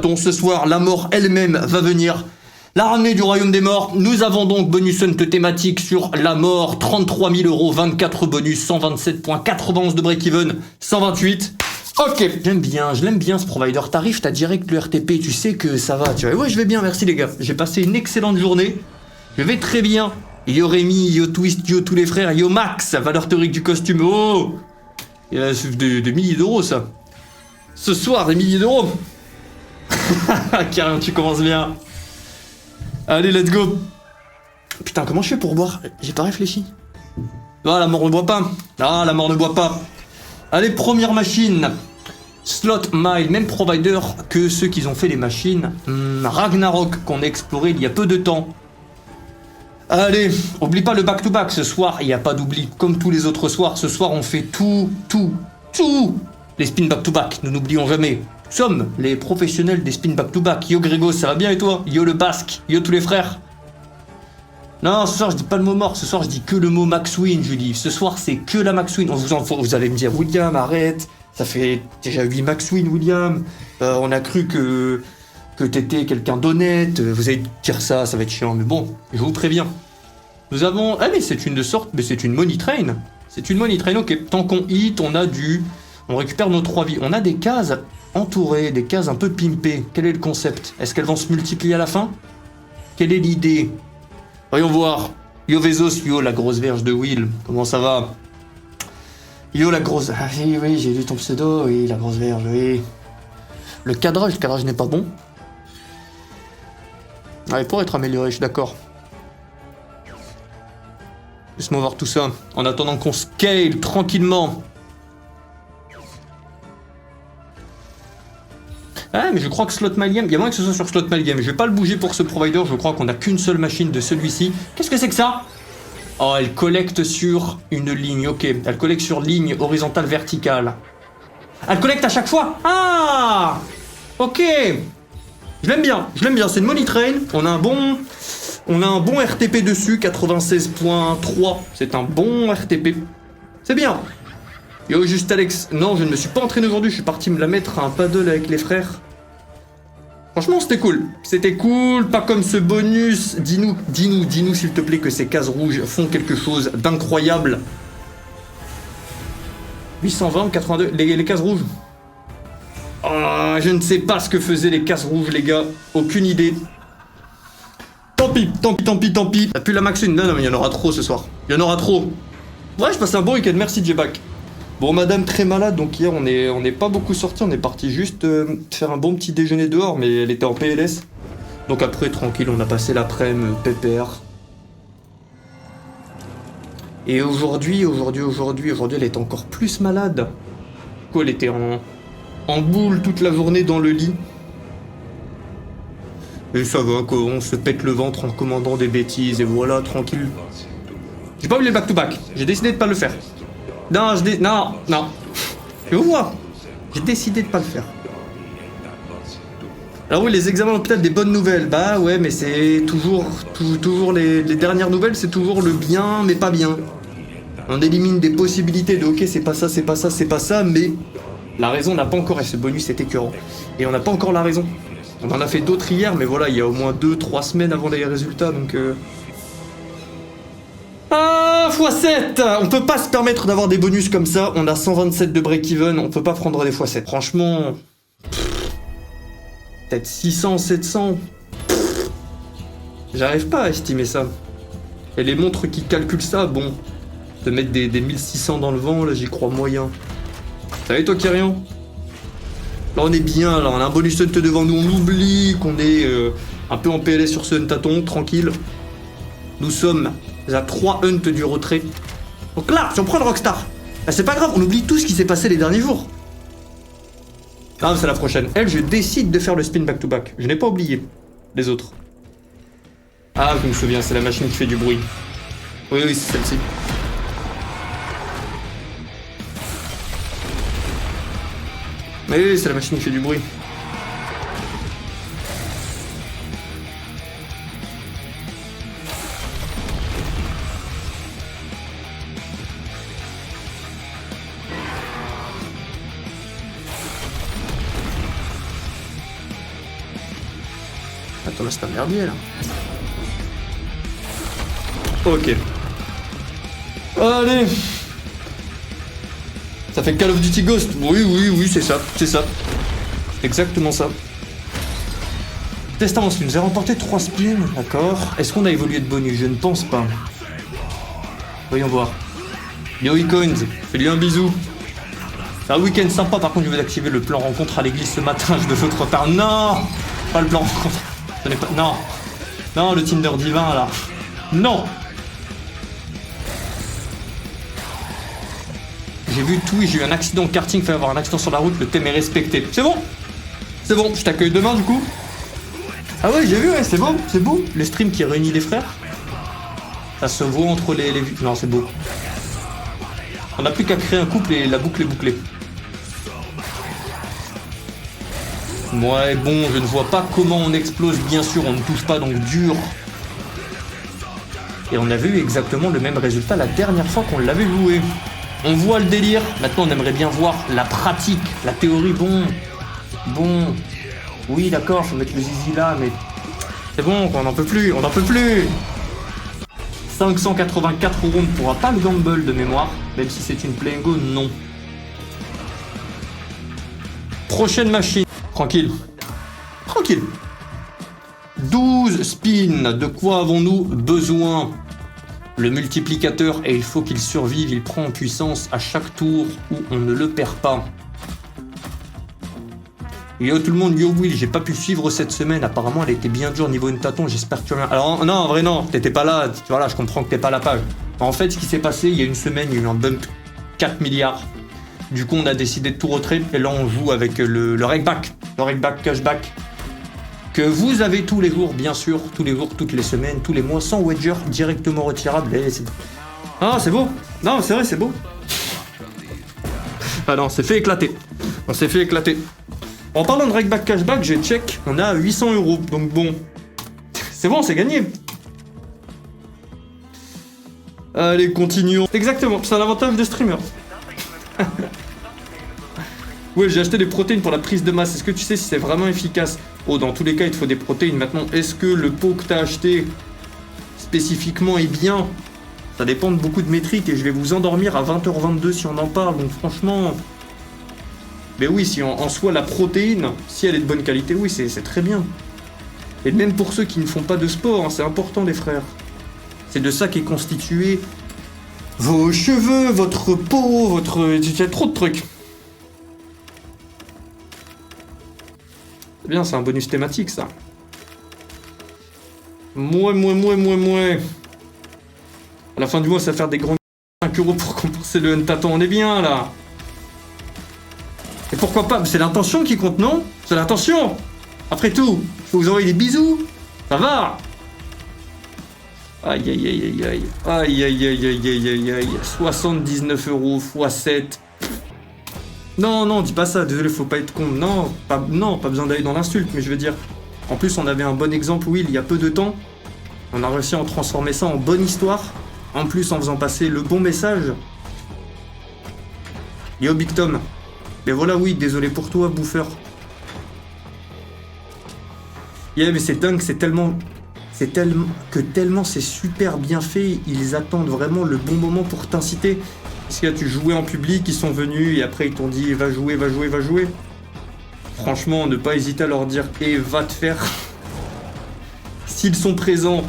tâtons. Ce soir, la mort elle-même va venir la ramener du royaume des morts. Nous avons donc bonus hunt thématique sur la mort. 33 000 €, 24 bonus, 127 points, 91 de break-even, 128. Ok, je l'aime bien ce provider. T'arrives, t'as direct le RTP, tu sais que ça va. Tu vois, ouais, je vais bien, merci les gars. J'ai passé une excellente journée. Je vais très bien. Yo Rémi, yo Twist, yo tous les frères, yo Max, valeur théorique du costume. Oh, il y a des milliers d'euros ça. Ce soir, des milliers d'euros. Carrément, tu commences bien. Allez, let's go. Putain, comment je fais pour boire? J'ai pas réfléchi. Ah, la mort ne boit pas. Ah, la mort ne boit pas. Allez, première machine. Slot Mile, même provider que ceux qui ont fait les machines. Ragnarok, qu'on a exploré il y a peu de temps. Allez, oublie pas le back-to-back. Ce soir, il n'y a pas d'oubli. Comme tous les autres soirs, ce soir, on fait tout. Les spins back-to-back, nous n'oublions jamais. Nous sommes les professionnels des spins back-to-back. Yo Grégo, ça va bien et toi? Yo le Basque, yo tous les frères. Non, ce soir je dis pas le mot mort, ce soir je dis que le mot Max Win, je dis. Ce soir c'est que la Max Win. Vous allez me dire, William, arrête. Ça fait déjà 8 Max Win, William. On a cru que t'étais quelqu'un d'honnête. Vous allez dire ça, ça va être chiant. Mais bon, je vous préviens. Nous avons... Ah mais c'est une de sorte... Mais c'est une money train. C'est une money train, ok. Tant qu'on hit, on récupère nos 3 vies. On a des cases entourées, des cases un peu pimpées. Quel est le concept? Est-ce qu'elles vont se multiplier à la fin? Quelle est l'idée? Voyons voir. Yo Vezos, yo la grosse verge de Will. Comment ça va? Yo la grosse... Ah oui, j'ai lu ton pseudo. Oui, la grosse verge, oui. Le cadrage n'est pas bon. Ah, il pourrait être amélioré, je suis d'accord. Laisse-moi voir tout ça. En attendant qu'on scale tranquillement. Ah, mais je crois que Slot Mile Game, il y a moyen que ce soit sur Slot Mile Game. Je vais pas le bouger pour ce provider, je crois qu'on a qu'une seule machine de celui-ci. Qu'est-ce que c'est que ça? Oh, elle collecte sur une ligne, ok. Elle collecte sur ligne horizontale, verticale. Elle collecte à chaque fois? Ah, ok. Je l'aime bien, c'est une money train. On a un bon RTP dessus, 96.3. C'est un bon RTP. C'est bien. Yo, juste Alex. Non, je ne me suis pas entraîné aujourd'hui, je suis parti me la mettre à un paddle avec les frères. Franchement, c'était cool. C'était cool, pas comme ce bonus. Dis-nous, s'il te plaît, que ces cases rouges font quelque chose d'incroyable. 820, 82, les cases rouges. Oh, je ne sais pas ce que faisaient les cases rouges, les gars. Aucune idée. Tant pis. T'as plus la maxine. Non, mais il y en aura trop ce soir. Il y en aura trop. Ouais, je passe un bon week-end. Merci, J-Back. Bon, madame très malade, donc hier on n'est pas beaucoup sorti, on est parti juste faire un bon petit déjeuner dehors, mais elle était en PLS. Donc après, tranquille, on a passé l'après-midi, pépère. Et aujourd'hui, elle est encore plus malade. Quoi, elle était en boule toute la journée dans le lit. Et ça va, quoi, on se pète le ventre en commandant des bêtises, et voilà, tranquille. J'ai pas oublié le back-to-back, j'ai décidé de pas le faire. Non, non. Je vois. J'ai décidé de pas le faire. Alors oui, les examens à l'hôpital, des bonnes nouvelles. Bah ouais, mais c'est toujours les dernières nouvelles, c'est toujours le bien, mais pas bien. On élimine des possibilités de ok, c'est pas ça, mais la raison n'a pas encore, et ce bonus est écœurant. Et on n'a pas encore la raison. On en a fait d'autres hier, mais voilà, il y a au moins 2-3 semaines avant les résultats, donc... Ah, x7. On peut pas se permettre d'avoir des bonus comme ça. On a 127 de break-even. On peut pas prendre des x7. Franchement... Peut-être 600, 700. J'arrive pas à estimer ça. Et les montres qui calculent ça, bon... De mettre des 1600 dans le vent, là, j'y crois moyen. Ça va toi, Kyrian? Là, on est bien, là. On a un bonus hunt devant nous. On oublie qu'on est un peu en PLS sur ce hunt-tâton. Tranquille. Nous sommes... à 3 hunts du retrait. Donc là, si on prend le Rockstar, bah c'est pas grave, on oublie tout ce qui s'est passé les derniers jours. Ah, c'est la prochaine. Elle, je décide de faire le spin back-to-back. Je n'ai pas oublié les autres. Ah, je me souviens, c'est la machine qui fait du bruit. Oui, c'est celle-ci. Oui, c'est la machine qui fait du bruit. Attends, c'est un merdier là. Ok. Allez. Ça fait Call of Duty Ghost. Oui, c'est ça. C'est exactement ça. Testament, tu nous a remporté 3 spins, d'accord. Est-ce qu'on a évolué de bonus? Je ne pense pas. Voyons voir. Yo Coins, fais-lui un bisou. C'est un week-end sympa, par contre je vais activer le plan rencontre à l'église ce matin, je devais trop tard. Non, pas le plan rencontre. Ce n'est pas... Non, le Tinder divin là. Non. J'ai vu tout, j'ai eu un accident de karting, il fallait avoir un accident sur la route, le thème est respecté. C'est bon, je t'accueille demain du coup. Ah ouais, j'ai vu, ouais, c'est beau. Le stream qui réunit les frères. Ça se voit entre les... Non, c'est beau. On n'a plus qu'à créer un couple et la boucle est bouclée. Ouais, bon, je ne vois pas comment on explose, bien sûr, on ne touche pas, donc dur. Et on avait eu exactement le même résultat la dernière fois qu'on l'avait joué. On voit le délire, maintenant on aimerait bien voir la pratique, la théorie, bon. Oui, d'accord, faut mettre le zizi là, mais... C'est bon, on n'en peut plus. 584 euros, on ne pourra pas le gamble de mémoire, même si c'est une play and go, non. Prochaine machine. Tranquille. 12 spins, de quoi avons-nous besoin? Le multiplicateur, et il faut qu'il survive, il prend en puissance à chaque tour où on ne le perd pas. Yo tout le monde, yo Will, j'ai pas pu suivre cette semaine, apparemment elle était bien dure niveau une tâton, j'espère que tu reviens. Alors non, en vrai non, t'étais pas là, voilà, je comprends que t'es pas à la page. En fait, ce qui s'est passé, il y a une semaine, il y a eu un bump 4 milliards. Du coup, on a décidé de tout retrait, et là on joue avec le regback, cashback, que vous avez tous les jours, bien sûr, tous les jours, toutes les semaines, tous les mois, sans wager, directement retirable. Et c'est... Ah, c'est beau. Non, c'est vrai, c'est beau. Ah non, on s'est fait éclater. En parlant de regback cashback, j'ai check, on a 800 euros, donc bon, c'est bon, c'est gagné. Allez, continuons. Exactement, c'est un avantage de streamer. Ouais, j'ai acheté des protéines pour la prise de masse. Est-ce que tu sais si c'est vraiment efficace? Oh, dans tous les cas, il te faut des protéines. Maintenant, est-ce que le pot que t'as acheté spécifiquement est bien? Ça dépend de beaucoup de métriques et je vais vous endormir à 20h22 si on en parle. Donc franchement... Mais oui, si en soi la protéine, si elle est de bonne qualité, oui, c'est très bien. Et même pour ceux qui ne font pas de sport, hein, c'est important les frères. C'est de ça qu'est constitué vos cheveux, votre peau, votre... Il y a trop de trucs. C'est bien, c'est un bonus thématique ça. Mouais. À la fin du mois, ça va faire des grands 5 euros pour compenser le tâton. On est bien là. Et pourquoi pas? C'est l'intention qui compte, non? C'est l'intention. Après tout, faut vous envoyer des bisous. Ça va? Aïe. 79 euros x 7. Non, dis pas ça, désolé, faut pas être con. Non, pas besoin d'aller dans l'insulte, mais je veux dire... En plus, on avait un bon exemple, Will, il y a peu de temps. On a réussi à en transformer ça en bonne histoire. En plus, en faisant passer le bon message. Yo, Big Tom. Mais voilà, oui, désolé pour toi, bouffeur. Yeah, mais c'est dingue, tellement c'est super bien fait. Ils attendent vraiment le bon moment pour t'inciter. Parce que là, tu jouais en public, ils sont venus et après ils t'ont dit va jouer. Franchement, ne pas hésiter à leur dire va te faire. S'ils sont présents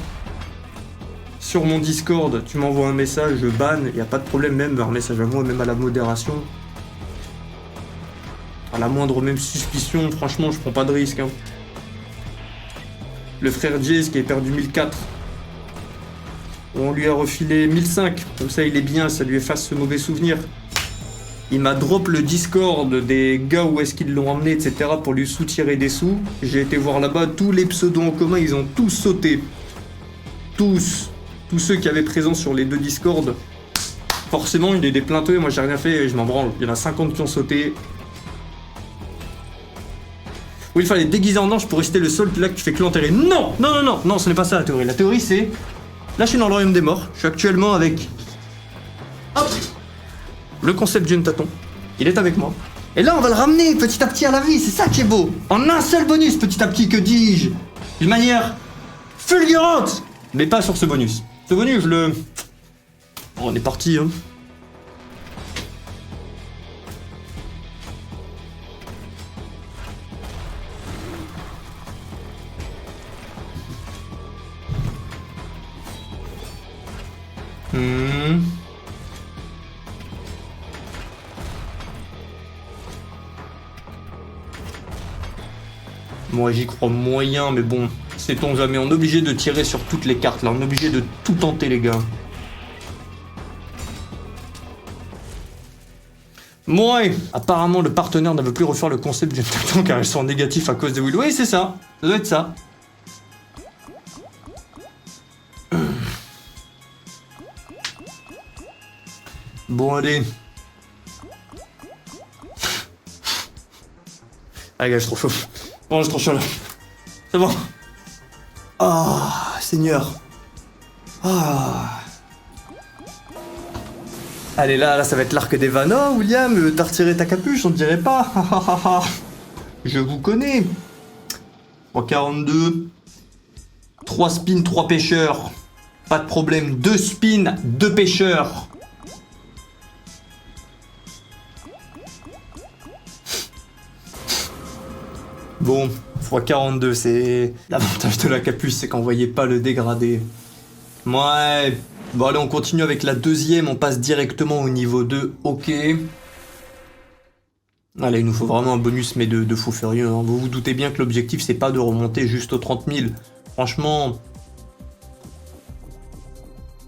sur mon Discord, tu m'envoies un message, je ban, y a pas de problème, même un message à moi, même à la modération. À la moindre même suspicion, franchement, je prends pas de risque. Hein. Le frère Jace qui a perdu 1004. On lui a refilé 1005, comme ça il est bien, ça lui efface ce mauvais souvenir. Il m'a drop le Discord des gars où est-ce qu'ils l'ont emmené, etc. pour lui soutirer des sous. J'ai été voir là-bas, tous les pseudos en commun, ils ont tous sauté. Tous ceux qui avaient présence sur les deux Discord. Forcément, il est des plainteux, moi j'ai rien fait et je m'en branle. Il y en a 50 qui ont sauté. Oui, il fallait déguiser en ange pour rester le seul là que tu fais que l'enterrer. Non, ce n'est pas ça la théorie. La théorie c'est... Là, je suis dans le royaume des morts. Je suis actuellement avec... Hop, le concept John Taton. Il est avec moi. Et là, on va le ramener petit à petit à la vie. C'est ça qui est beau. En un seul bonus, petit à petit, que dis-je? d'une manière fulgurante. Mais pas sur ce bonus. Ce bonus, je le... Bon, on est parti, hein. Moi j'y crois moyen, mais bon, sait-on jamais. On est obligé de tirer sur toutes les cartes là, on est obligé de tout tenter les gars. Ouais, apparemment le partenaire ne veut plus refaire le concept du tacton car ils sont négatifs à cause de Will. Oui c'est ça, ça doit être ça. Bon allez. Ah gars, je suis trop chaud. Bon, je suis trop chaud là. C'est bon. Ah, Seigneur. Ah. Allez, là, ça va être l'arc des vannes. Oh, William, t'as retiré ta capuche, on ne dirait pas. Je vous connais. 3,42. 3 spins, 3 pêcheurs. Pas de problème. 2 spins, 2 pêcheurs. Bon, x42, c'est... L'avantage de la capuche, c'est qu'on voyait pas le dégradé. Ouais. Bon, allez, on continue avec la deuxième. On passe directement au niveau 2. Ok. Allez, il nous faut vraiment un bonus, mais de fou furieux. Hein. Vous vous doutez bien que l'objectif, c'est pas de remonter juste aux 30 000. Franchement...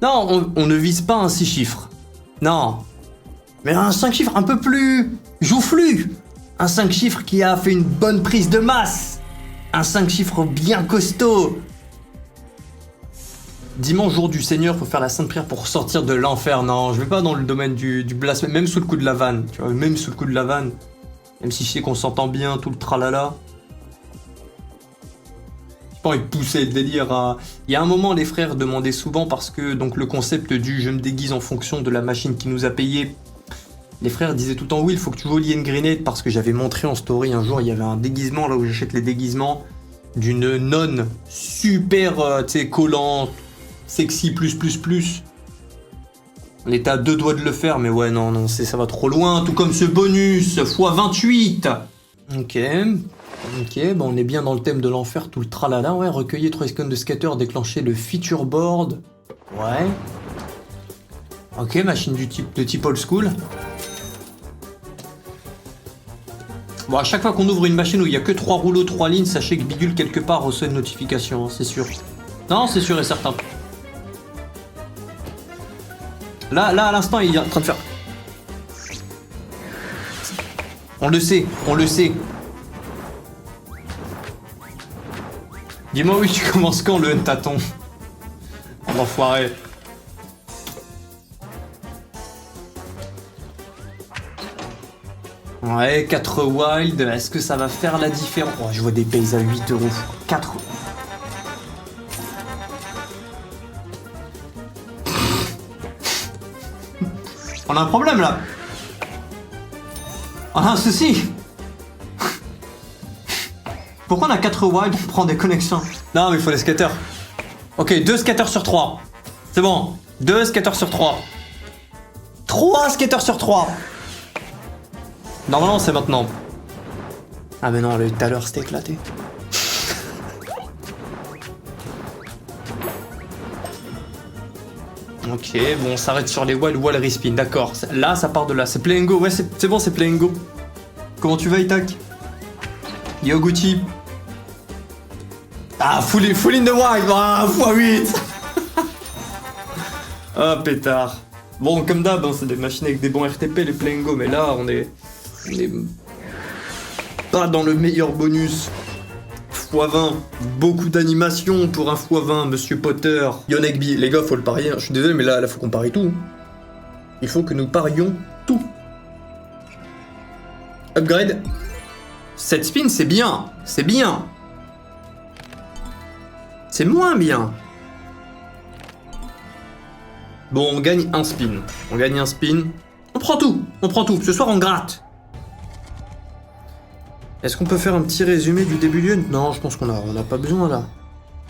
Non, on ne vise pas un 6 chiffres. Non. Mais un 5 chiffres un peu plus... joufflu. Un 5 chiffres qui a fait une bonne prise de masse. Un 5 chiffres bien costaud. Dimanche, jour du Seigneur, faut faire la sainte prière pour sortir de l'enfer. Non, je vais pas dans le domaine du blasphème, même sous le coup de la vanne. Tu vois, même sous le coup de la vanne. Même si je sais qu'on s'entend bien, tout le tralala. J'ai pas envie de pousser le délire à... Il y a un moment, les frères demandaient souvent, parce que donc le concept du je me déguise en fonction de la machine qui nous a payé. Les frères disaient tout le temps, oui, il faut que tu volies une grenade, parce que j'avais montré en story un jour, il y avait un déguisement, là où j'achète les déguisements, d'une nonne super, tu sais, collant, sexy, plus. On était à 2 doigts de le faire, mais ouais, non, ça va trop loin, tout comme ce bonus, x28. Ok, bon, on est bien dans le thème de l'enfer, tout le tralala, ouais, recueillir 3 icônes de skater, déclencher le feature board, ouais. Ok, machine de type old school. Bon, à chaque fois qu'on ouvre une machine où il n'y a que 3 rouleaux, 3 lignes, sachez que Bidule quelque part reçoit une notification, hein, c'est sûr. Non, c'est sûr et certain. Là, à l'instant, il est en train de faire... On le sait. Dis-moi oui, tu commences quand le tâton? Enfoiré. Ouais, 4 wild, est-ce que ça va faire la différence? Oh, je vois des pays à 8 €. 4... On a un problème là. On a un souci. Pourquoi on a 4 wild, on prend des connexions? Non mais il faut les skaters. Ok, 2 skaters sur 3. C'est bon. 2 skaters sur 3. 3 skaters sur 3. Normalement c'est maintenant. Ah mais non, tout à l'heure c'était éclaté. Ok, bon on s'arrête sur les wall respin, d'accord. Là ça part de là, c'est play and go, ouais c'est bon, c'est play and go. Comment tu vas Itak? Yo Gucci. Ah, full in the wild, ah, x8. Ah pétard. Bon comme d'hab, hein, c'est des machines avec des bons RTP les play and go, mais là on est pas dans le meilleur bonus. x20, beaucoup d'animation pour un x20, Monsieur Potter. Yonegby, les gars, faut le parier. Je suis désolé, mais là, faut qu'on parie tout. Il faut que nous parions tout. Upgrade. 7 spins, c'est bien. C'est bien. C'est moins bien. Bon, on gagne un spin. On prend tout. Ce soir, on gratte. Est-ce qu'on peut faire un petit résumé du début du... Non, je pense qu'on a pas besoin là.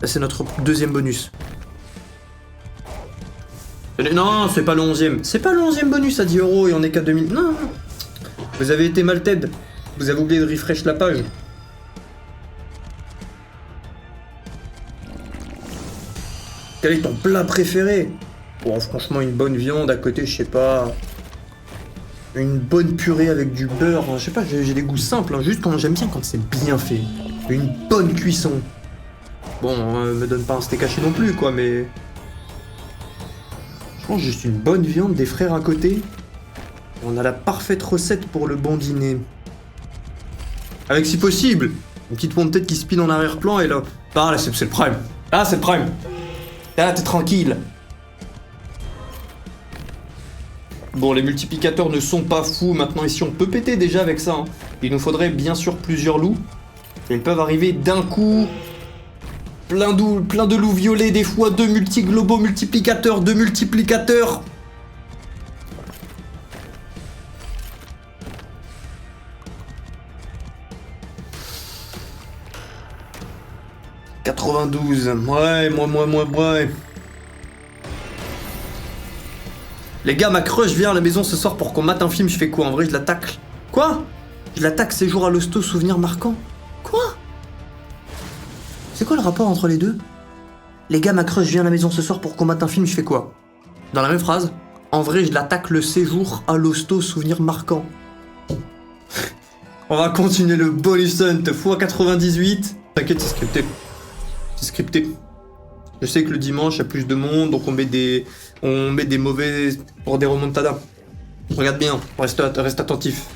Là, c'est notre deuxième bonus. Non, c'est pas le 11e. C'est pas le 11e bonus à 10 € et on est qu'à 2000. Non, non. Vous avez été mal Ted. Vous avez oublié de refresh la page. Quel est ton plat préféré? Bon, franchement, une bonne viande à côté, je sais pas. Une bonne purée avec du beurre. Je sais pas, j'ai des goûts simples. Hein. Juste quand j'aime bien quand c'est bien fait. Une bonne cuisson. Bon, me donne pas un steak haché non plus, quoi, mais... Je pense juste une bonne viande, des frères à côté. On a la parfaite recette pour le bon dîner. Avec, si possible, une petite pomme de tête qui spin en arrière-plan et là... Ah, là, c'est le prime. Ah, c'est le prime. Là, t'es tranquille. Bon, les multiplicateurs ne sont pas fous. Maintenant, ici, on peut péter déjà avec ça. Hein. Il nous faudrait bien sûr plusieurs loups. Et ils peuvent arriver d'un coup. Plein de loups violets, des fois 2 multi-globaux multiplicateurs, 2 multiplicateurs. « 92, ouais. Les gars, ma crush vient à la maison ce soir pour qu'on mate un film, je fais quoi? En vrai, je la tacle. Quoi? Je l'attaque séjour à l'hosto, souvenir marquant. Quoi? C'est quoi le rapport entre les deux? Les gars, ma crush vient à la maison ce soir pour qu'on mate un film, je fais quoi? Dans la même phrase, en vrai, je l'attaque le séjour à l'hosto, souvenir marquant. On va continuer le bonus hunt x98. T'inquiète, c'est scripté. C'est scripté. Je sais que le dimanche, il y a plus de monde, donc on met des mauvais pour des remontadas. Regarde bien, reste attentif.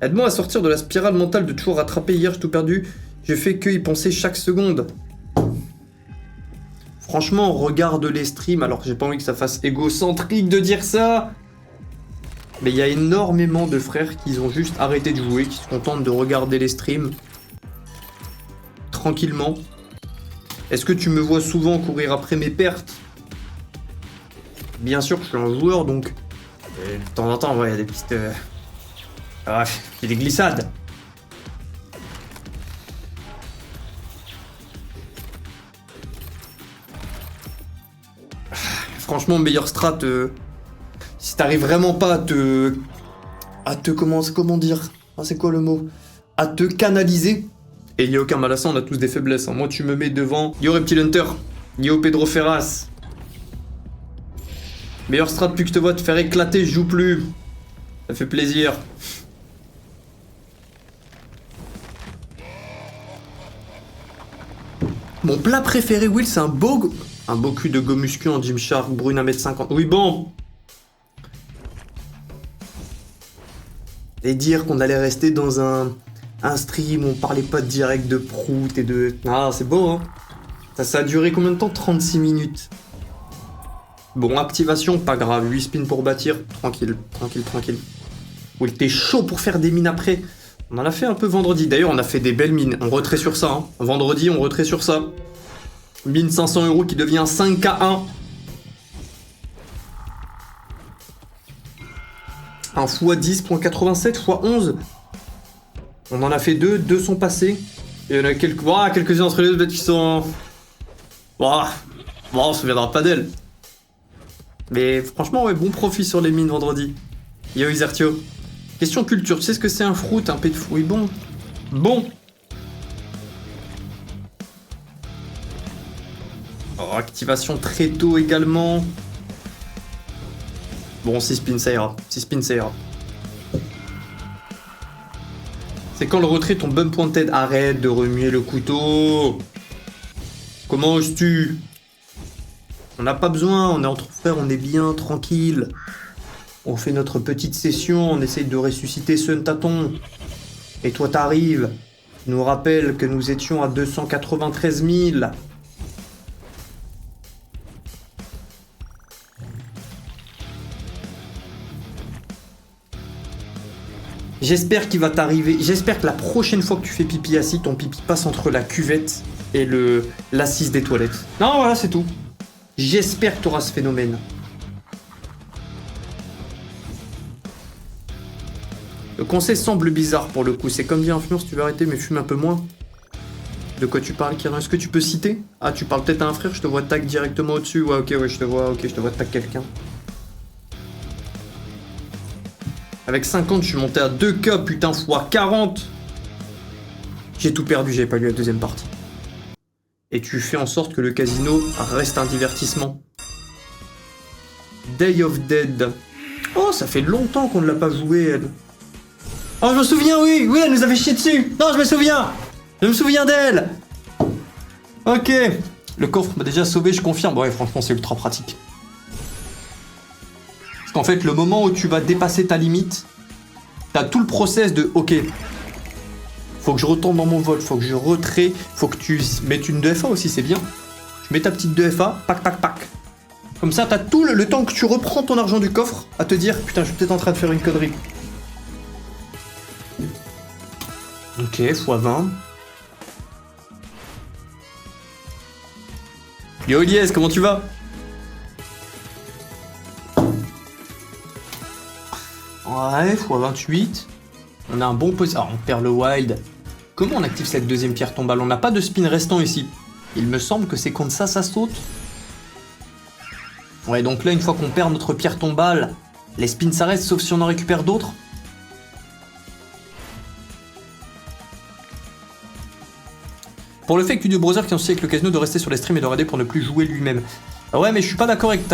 Aide-moi à sortir de la spirale mentale de toujours rattraper. Hier, j'ai tout perdu. J'ai fait que y penser chaque seconde. Franchement, regarde les streams, alors que j'ai pas envie que ça fasse égocentrique de dire ça. Mais il y a énormément de frères qui ont juste arrêté de jouer, qui se contentent de regarder les streams. Tranquillement. Est-ce que tu me vois souvent courir après mes pertes? Bien sûr, je suis un joueur, donc... de temps en temps, ouais, il y a des pistes... Ah, il y a des glissades. Franchement, meilleure strat... si t'arrives vraiment pas à te... Comment dire? Ah, c'est quoi le mot? À te canaliser. Et il n'y a aucun mal à ça, on a tous des faiblesses. Hein. Moi, tu me mets devant... Yo Reptile Hunter. Yo Pedro Ferraz. Meilleure strat depuis que je te vois te faire éclater, je joue plus. Ça fait plaisir. Mon plat préféré, Will, c'est un beau cul de gomuscu en Gymshark, brune 1m50. Oui, bon. Et dire qu'on allait rester dans un stream où on parlait pas de direct de prout et de... Ah, c'est beau, hein. Ça a duré combien de temps? 36 minutes. Bon, activation, pas grave. 8 spins pour bâtir. Tranquille. Will, t'es chaud pour faire des mines après. On en a fait un peu vendredi. D'ailleurs, on a fait des belles mines. On retrait sur ça. Hein. Vendredi, on retrait sur ça. Mine 500 € qui devient 5K1. Un x10.87, x11. On en a fait deux sont passés. Et il y en a quelques-uns entre les deux peut-être qui sont... Bon, on se souviendra pas d'elle. Mais franchement, ouais, bon profit sur les mines vendredi. Yo Isertio. Question culture, tu sais ce que c'est un fruit, un pet de fruit? Bon. Oh, activation très tôt également. Bon, 6 spins ça ira. C'est quand le retrait ton bum pointed. Arrête de remuer le couteau. Comment oses-tu? On n'a pas besoin, on est entre frères, on est bien, tranquille. On fait notre petite session, on essaye de ressusciter Sun Taton. Et toi t'arrives, tu nous rappelles que nous étions à 293 000. J'espère qu'il va t'arriver, j'espère que la prochaine fois que tu fais pipi assis, ton pipi passe entre la cuvette et l'assise des toilettes. Non, voilà, c'est tout. J'espère que tu auras ce phénomène. Le conseil semble bizarre pour le coup. C'est comme dit Influence, tu veux arrêter mais fume un peu moins. De quoi tu parles, Kiran? Est-ce que tu peux citer? Ah, tu parles peut-être à un frère, je te vois tag directement au-dessus. Ouais, ok, ouais, je te vois tag quelqu'un. Avec 50, je suis monté à 2K, putain, fois 40. J'ai tout perdu, j'avais pas lu la deuxième partie. Et tu fais en sorte que le casino reste un divertissement. Day of Dead. Oh, ça fait longtemps qu'on ne l'a pas joué, elle. Oh, je me souviens, oui, elle nous avait chié dessus. Non, je me souviens d'elle. Ok. Le coffre m'a déjà sauvé, je confirme. Ouais, franchement, c'est ultra pratique. Parce qu'en fait, le moment où tu vas dépasser ta limite, t'as tout le process de ok. Faut que je retourne dans mon vol, faut que je retrait, faut que tu mettes une 2FA aussi, c'est bien. Tu mets ta petite 2FA, pac. Comme ça, t'as tout le temps que tu reprends ton argent du coffre à te dire putain, je suis peut-être en train de faire une connerie. Ok, x20. Yo Elias, comment tu vas? Ouais, x28. On a un bon position. Ah, on perd le wild. Comment on active cette deuxième pierre tombale? On n'a pas de spin restant ici. Il me semble que c'est contre ça saute. Ouais, donc là, une fois qu'on perd notre pierre tombale, les spins s'arrêtent, sauf si on en récupère d'autres. Pour le fait que du browser qui est avec le casino de rester sur les streams et de regarder pour ne plus jouer lui-même. Ah ouais, mais je suis pas d'accord avec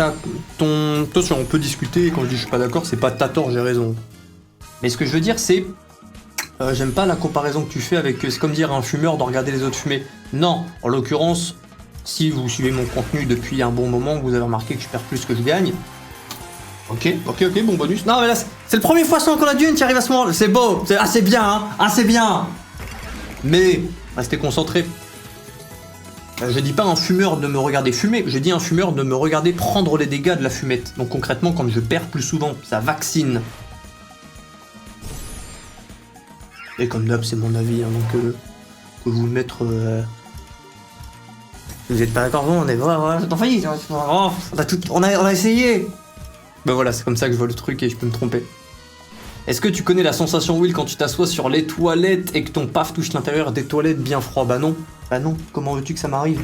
ton... Attention, on peut discuter, quand je dis je suis pas d'accord, c'est pas ta tort, j'ai raison. Mais ce que je veux dire, c'est... j'aime pas la comparaison que tu fais avec... C'est comme dire à un fumeur de regarder les autres fumer. Non, en l'occurrence, si vous suivez mon contenu depuis un bon moment, vous avez remarqué que je perds plus que je gagne. Ok, bon bonus. Non mais là, c'est le premier fois sans qu'on a dune qui arrive à ce moment. C'est beau, c'est assez bien, hein, assez bien. Mais, restez concentrés. Je dis pas un fumeur de me regarder fumer, je dis un fumeur de me regarder prendre les dégâts de la fumette. Donc concrètement, quand je perds plus souvent, ça vaccine. Et comme d'hab, c'est mon avis, hein, donc que vous mettre... Vous êtes pas d'accord, on est t'en failli, on a essayé. Ben voilà, c'est comme ça que je vois le truc et je peux me tromper. Est-ce que tu connais la sensation, Will, quand tu t'assois sur les toilettes et que ton paf touche l'intérieur des toilettes bien froid? Bah non, comment veux-tu que ça m'arrive?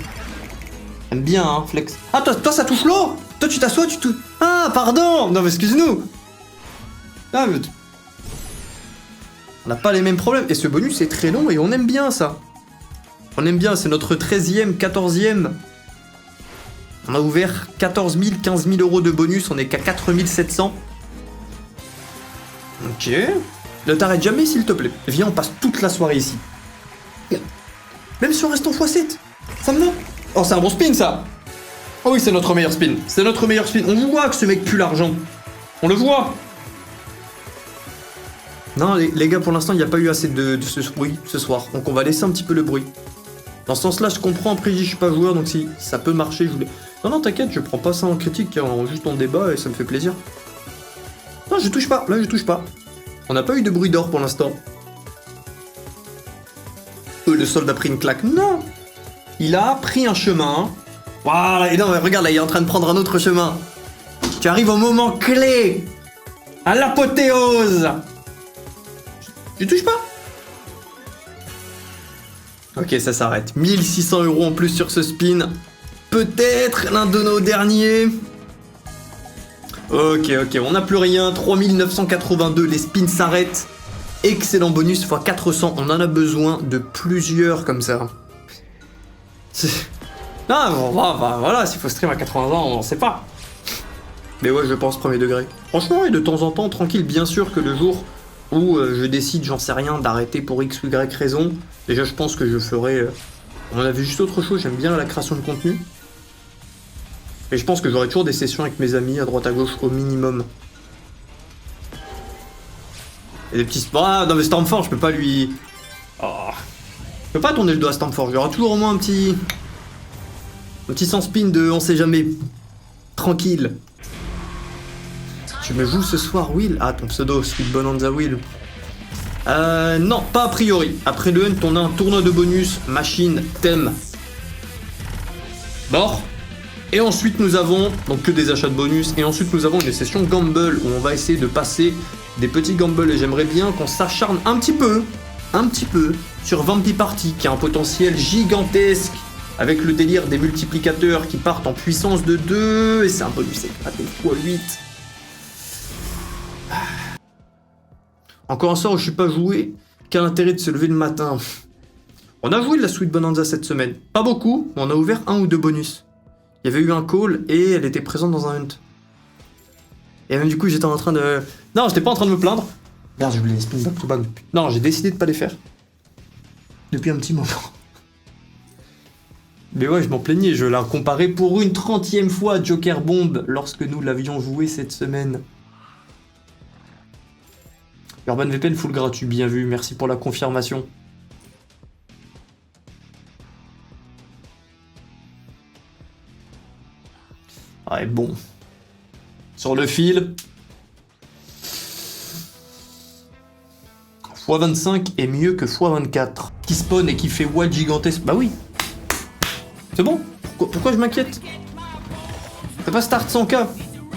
J'aime bien, hein, flex. Ah, toi ça touche l'eau? Toi tu t'assois, tu touches... Ah, pardon. Non mais excuse-nous. Ah, mais... On n'a pas les mêmes problèmes. Et ce bonus est très long et on aime bien ça. On aime bien, c'est notre 13e, 14e. On a ouvert 14 000, 15 000 euros de bonus, on est qu'à 4 700. Ok. Ne t'arrête jamais s'il te plaît. Viens, on passe toute la soirée ici. Même si on reste en x7. Ça me va. Oh, c'est un bon spin ça. Oh oui, c'est notre meilleur spin. C'est notre meilleur spin. On voit que ce mec pue l'argent. On le voit. Non, les gars, pour l'instant, il n'y a pas eu assez de ce bruit ce soir. Donc on va laisser un petit peu le bruit. Dans ce sens-là, je comprends. Après, je suis pas joueur, donc si ça peut marcher, je voulais... Non, t'inquiète, je prends pas ça en critique, juste en débat, et ça me fait plaisir. Non, je touche pas. Là, je touche pas. On n'a pas eu de bruit d'or pour l'instant. Le solde a pris une claque. Non. Il a pris un chemin. Voilà, et non, mais regarde, là, il est en train de prendre un autre chemin. Tu arrives au moment clé. À l'apothéose. Tu touches pas? Ok, ça s'arrête. 1600 euros en plus sur ce spin. Peut-être l'un de nos derniers. Ok, on n'a plus rien. 3982, les spins s'arrêtent. Excellent bonus x 400. On en a besoin de plusieurs comme ça. Non, voilà, s'il faut stream à 80 ans, on sait pas. Mais ouais, je pense premier degré. Franchement, et de temps en temps, tranquille, bien sûr que le jour où je décide, j'en sais rien, d'arrêter pour X ou Y raison, déjà je pense que je ferai... On avait juste autre chose, j'aime bien la création de contenu. Et je pense que j'aurai toujours des sessions avec mes amis à droite à gauche au minimum. Et des petits... Ah non mais Stormforge, je peux pas lui... Oh. Je peux pas tourner le dos à Stormforge, il y aura toujours au moins un petit... Un petit sans spin de on sait jamais. Tranquille. Tu me joues ce soir, Will? Ah, ton pseudo, Sweet Bonanza Will. Non, pas a priori. Après le hunt, on a un tournoi de bonus, machine, thème. Bord. Et ensuite, nous avons, donc que des achats de bonus, et ensuite, nous avons une session gamble où on va essayer de passer des petits gambles et j'aimerais bien qu'on s'acharne un petit peu, sur Vampy Party qui a un potentiel gigantesque avec le délire des multiplicateurs qui partent en puissance de 2 et c'est un bonus éclaté x8. Encore un soir où je suis pas joué, quel intérêt de se lever le matin. On a joué de la Sweet Bonanza cette semaine, pas beaucoup, mais on a ouvert 1 ou 2 bonus. Il y avait eu un call et elle était présente dans un hunt. Et même du coup j'étais en train de... Non, j'étais pas en train de me plaindre. Merde, je voulais les spin back to back. Non, j'ai décidé de pas les faire. Depuis un petit moment. Mais ouais, je m'en plaignais, je la comparais pour une 30e fois à Joker Bomb lorsque nous l'avions joué cette semaine. Urban VPN full gratuit, bien vu, merci pour la confirmation. Ouais, bon. Sur le fil. x25 est mieux que x24. Qui spawn et qui fait wild gigantesque. Bah oui. C'est bon. Pourquoi je m'inquiète? T'as pas start 100k?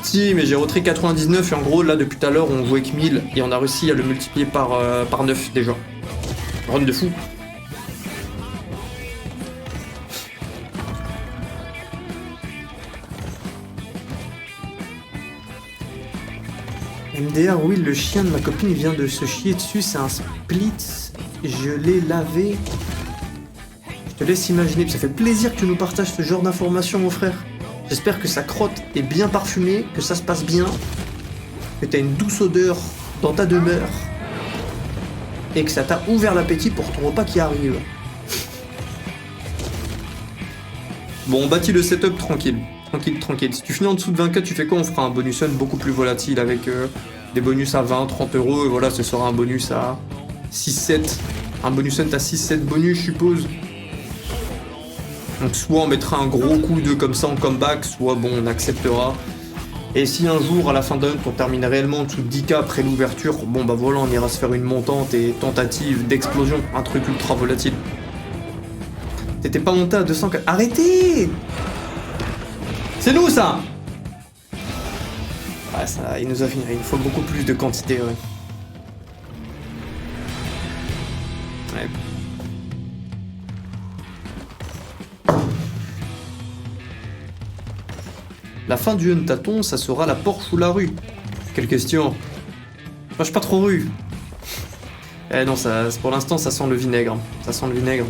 Si, mais j'ai retré 99 et en gros, là, depuis tout à l'heure, on jouait que 1000 et on a réussi à le multiplier par 9 déjà. Run de fou. MDR, oui, le chien de ma copine vient de se chier dessus, c'est un split, je l'ai lavé. Je te laisse imaginer, ça fait plaisir que tu nous partages ce genre d'informations, mon frère. J'espère que sa crotte est bien parfumée, que ça se passe bien, que t'as une douce odeur dans ta demeure, et que ça t'a ouvert l'appétit pour ton repas qui arrive. Bon, on bâtit le setup tranquille. Tranquille. Si tu finis en dessous de 20k, tu fais quoi? On fera un bonus hunt beaucoup plus volatile avec des bonus à 20, 30 euros. Et voilà, ce sera un bonus à 6-7. Un bonus hunt à 6-7 bonus, je suppose. Donc soit on mettra un gros coup de comme ça en comeback, soit bon, on acceptera. Et si un jour, à la fin d'un hunt, on termine réellement en dessous de 10k après l'ouverture, bon bah voilà, on ira se faire une montante et tentative d'explosion. Un truc ultra volatile. T'étais pas monté à 200k. Arrêtez! C'est nous ça! Ouais, ça, il nous faut beaucoup plus de quantité, ouais. Ouais. La fin du huntathon, ça sera la Porsche ou la rue? Quelle question? Moi, je suis pas trop rue. Eh non, ça, pour l'instant, ça sent le vinaigre. Ça sent le vinaigre.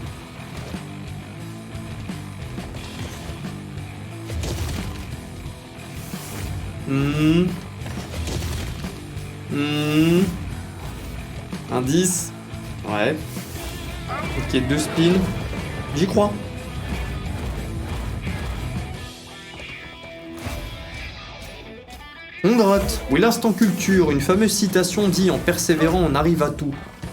Un 10. Ouais. Ok, 2 spins. J'y crois. On gratte. Oui, l'instant culture. Une fameuse citation dit « En persévérant, on arrive à tout ».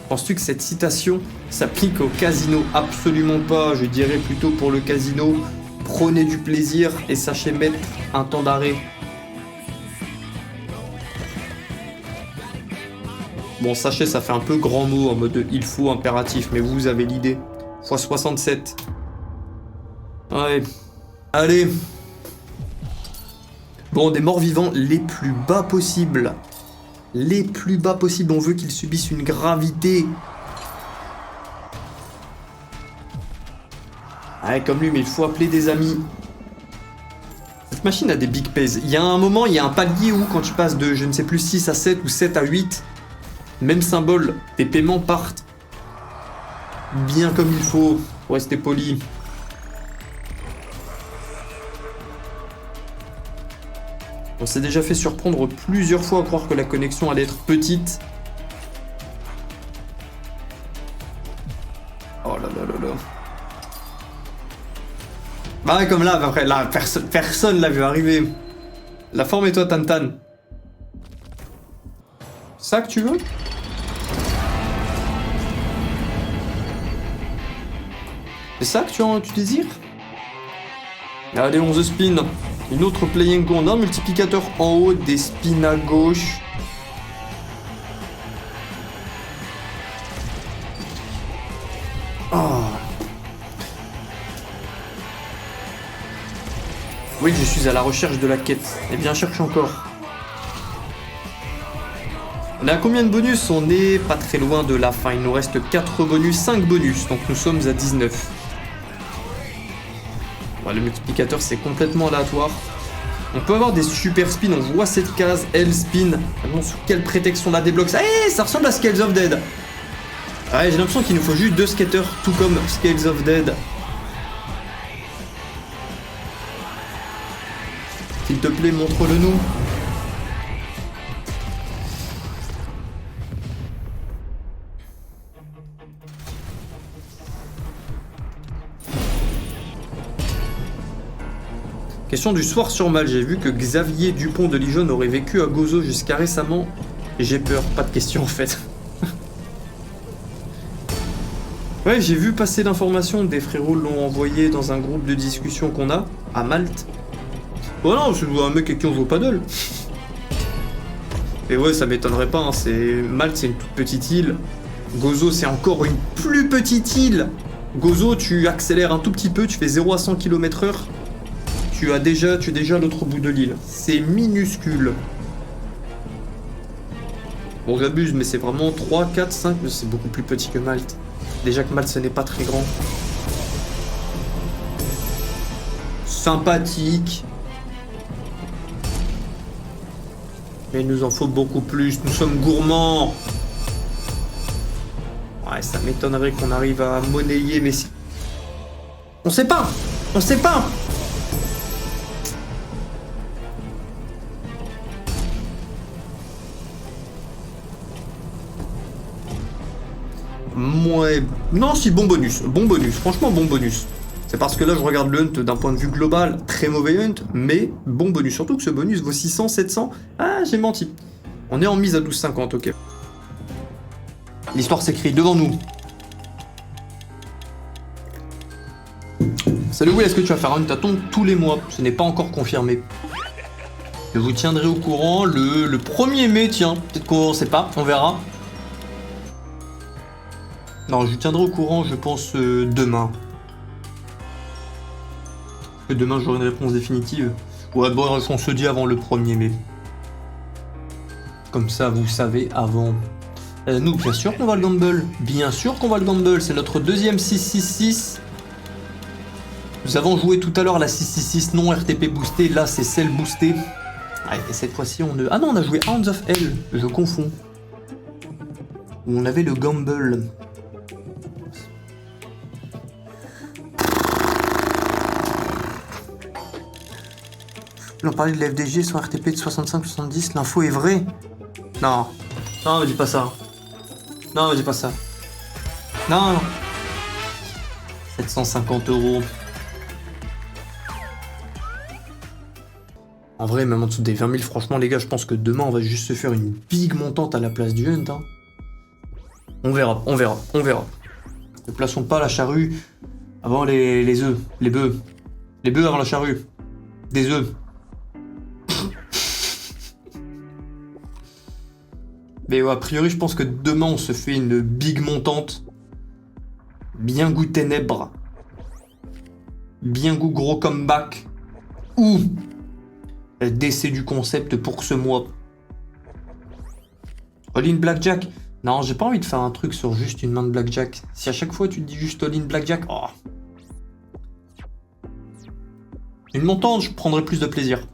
Penses-tu que cette citation s'applique au casino? Absolument pas. Je dirais plutôt pour le casino, prenez du plaisir et sachez mettre un temps d'arrêt. Bon, sachez, ça fait un peu grand mot en mode il faut impératif, mais vous avez l'idée. x67. Ouais. Allez. Bon, des morts vivants les plus bas possibles. Les plus bas possibles. On veut qu'ils subissent une gravité. Ouais, comme lui, mais il faut appeler des amis. Cette machine a des big pays. Il y a un moment, il y a un palier où quand tu passes de, je ne sais plus, 6 à 7 ou 7 à 8... Même symbole, tes paiements partent bien comme il faut, pour rester poli. On s'est déjà fait surprendre plusieurs fois à croire que la connexion allait être petite. Oh là là là là. Bah ouais, comme là, après, là, personne l'a vu arriver. La forme et toi, Tantan. C'est ça que tu veux? C'est ça que tu désires? Allez, 11 spins. Une autre playing go. On a un multiplicateur en haut, des spins à gauche. Oh. Oui, je suis à la recherche de la quête. Eh bien, cherche encore. On est à combien de bonus? On est pas très loin de la fin. Il nous reste 4 bonus, 5 bonus. Donc nous sommes à 19. Ouais, le multiplicateur, c'est complètement aléatoire. On peut avoir des super spins. On voit cette case, L spin. Maintenant, sous quel prétexte on la débloque? Ça, ça ressemble à Scales of Dead. Ouais, j'ai l'impression qu'il nous faut juste 2 skaters, tout comme Scales of Dead. S'il te plaît, montre-le nous. Question du soir sur Mal. J'ai vu que Xavier Dupont de Lijon aurait vécu à Gozo jusqu'à récemment. Et j'ai peur. Pas de question en fait. Ouais, j'ai vu passer l'information. Des frérots l'ont envoyé dans un groupe de discussion qu'on a à Malte. Oh non, c'est un mec avec qui on joue au paddle. Et ouais, ça m'étonnerait pas. Hein. Malte, c'est une toute petite île. Gozo, c'est encore une plus petite île. Gozo, tu accélères un tout petit peu. Tu fais 0 à 100 km/h. Tu es déjà à l'autre bout de l'île. C'est minuscule. Bon, j'abuse, mais c'est vraiment 3, 4, 5. C'est beaucoup plus petit que Malte. Déjà que Malte, ce n'est pas très grand. Sympathique. Mais il nous en faut beaucoup plus. Nous sommes gourmands. Ouais, ça m'étonnerait qu'on arrive à monnayer, mais si... On sait pas. On sait pas. Ouais. Non, si, bon bonus. Bon bonus. Franchement, bon bonus. C'est parce que là, je regarde le hunt d'un point de vue global. Très mauvais hunt, mais bon bonus. Surtout que ce bonus vaut 600, 700. Ah, j'ai menti. On est en mise à 12,50, ok. L'histoire s'écrit devant nous. Salut Will, est-ce que tu vas faire un tâton tous les mois? Ce n'est pas encore confirmé. Je vous tiendrai au courant le 1er mai, tiens. Peut-être qu'on sait pas, on verra. Non, je vous tiendrai au courant, je pense, demain. Parce que demain, j'aurai une réponse définitive. Ouais, bon, on se dit avant le 1er mai. Comme ça, vous savez, avant. Nous, bien sûr qu'on va le gamble. Bien sûr qu'on va le gamble. C'est notre deuxième 666. Nous avons joué tout à l'heure la 666 non RTP boostée. Là, c'est celle boostée. Allez, et cette fois-ci, on ne... Ah non, on a joué Hounds of Hell. Je confonds. Où on avait le gamble. On parlait de la FDG sur RTP de 65-70, l'info est vraie. Non. Non, me dis pas ça. Non, me dis pas ça. Non. 750 €. En vrai, même en dessous des 20 000, franchement, les gars, je pense que demain, on va juste se faire une big montante à la place du hunt. Hein. On verra, on verra, on verra. Ne plaçons pas la charrue avant les œufs, les bœufs. Les bœufs avant la charrue. Des œufs. Mais ouais, a priori, je pense que demain, on se fait une big montante. Bien goût ténèbres. Bien goût gros comeback. Ou décès du concept pour ce mois. All-in Blackjack. Non, j'ai pas envie de faire un truc sur juste une main de Blackjack. Si à chaque fois, tu te dis juste All-in Blackjack... Oh. Une montante, je prendrais plus de plaisir.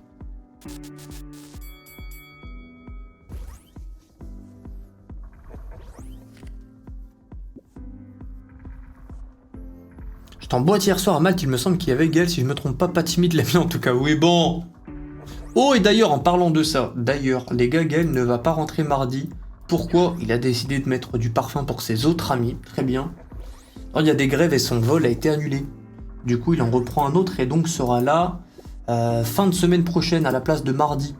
J'étais en boîte hier soir à Malte, il me semble qu'il y avait Gaël, si je me trompe pas timide l'a mis en tout cas. Oui, bon. Oh, et d'ailleurs, en parlant de ça, les gars, Gaël ne va pas rentrer mardi. Pourquoi? Il a décidé de mettre du parfum pour ses autres amis, très bien. Alors, il y a des grèves et son vol a été annulé. Du coup, il en reprend un autre et donc sera là fin de semaine prochaine à la place de mardi.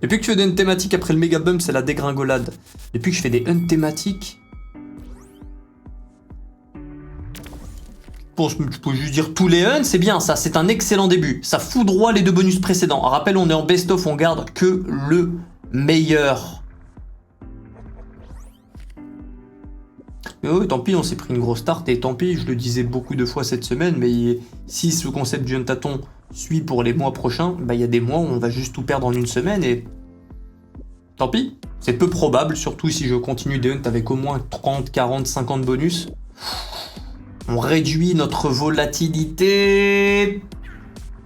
Depuis que je fais des hunts thématiques après le méga bump, c'est la dégringolade. Depuis que je fais des hunts thématiques... Bon, je peux juste dire tous les hunts, c'est bien ça, c'est un excellent début. Ça foudroie les deux bonus précédents. Rappel, on est en best-of, on garde que le meilleur. Mais oui, tant pis, on s'est pris une grosse tarte et tant pis, je le disais beaucoup de fois cette semaine, mais si ce concept du hunt-a-thon suit pour les mois prochains, bah il y a des mois où on va juste tout perdre en une semaine et tant pis. C'est peu probable, surtout si je continue des hunts avec au moins 30, 40, 50 bonus. On réduit notre volatilité.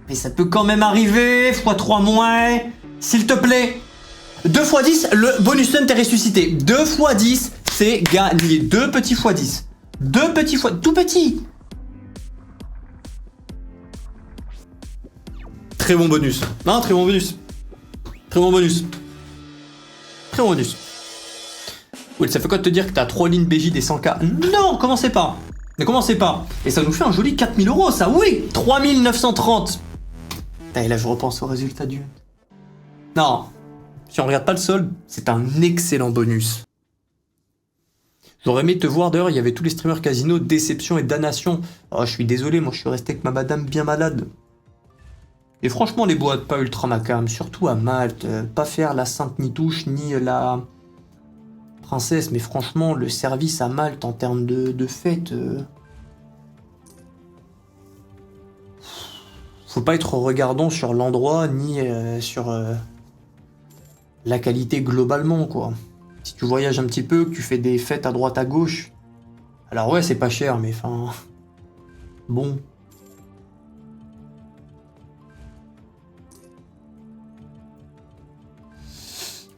Mais ça peut quand même arriver, x3 moins, s'il te plaît. 2 x 10, le bonus hunt est ressuscité. 2 x 10, c'est gagné. 2 petits x 10. 2 petits x... Tout petit. Très bon bonus. Non, très bon bonus. Très bon bonus. Très bon bonus. Oui, ça fait quoi de te dire que t'as 3 lignes BJ des 100k? Non, commencez pas. Ne commencez pas. Et ça nous fait un joli 4000 €, ça, oui. 3930. Et là, je repense au résultat du... Non. Si on regarde pas le solde, c'est un excellent bonus. J'aurais aimé te voir, d'ailleurs, il y avait tous les streamers casino, déception et damnation. Oh, je suis désolé, moi je suis resté avec ma madame bien malade. Et franchement, les boîtes pas ultra macam, surtout à Malte, pas faire la sainte Nitouche ni la princesse, mais franchement, le service à Malte en termes de fête... Faut pas être regardant sur l'endroit ni sur la qualité globalement, quoi. Si tu voyages un petit peu, que tu fais des fêtes à droite à gauche, alors ouais, c'est pas cher, mais enfin... Bon...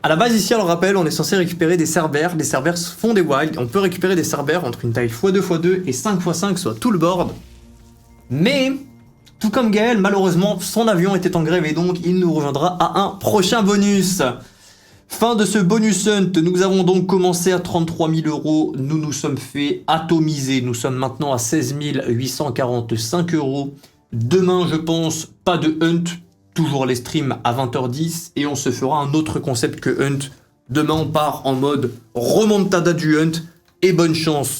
À la base, ici, on le rappelle, on est censé récupérer des cerbères. Les cerbères font des wilds. On peut récupérer des cerbères entre une taille x2x2 et 5x5, soit tout le board. Mais, tout comme Gaël, malheureusement, son avion était en grève et donc il nous rejoindra à un prochain bonus. Fin de ce bonus hunt, nous avons donc commencé à 33 000 €. Nous nous sommes fait atomiser. Nous sommes maintenant à 16 845 €. Demain, je pense, pas de hunt. Toujours les streams à 20h10 et on se fera un autre concept que Hunt. Demain on part en mode remontada du Hunt et bonne chance.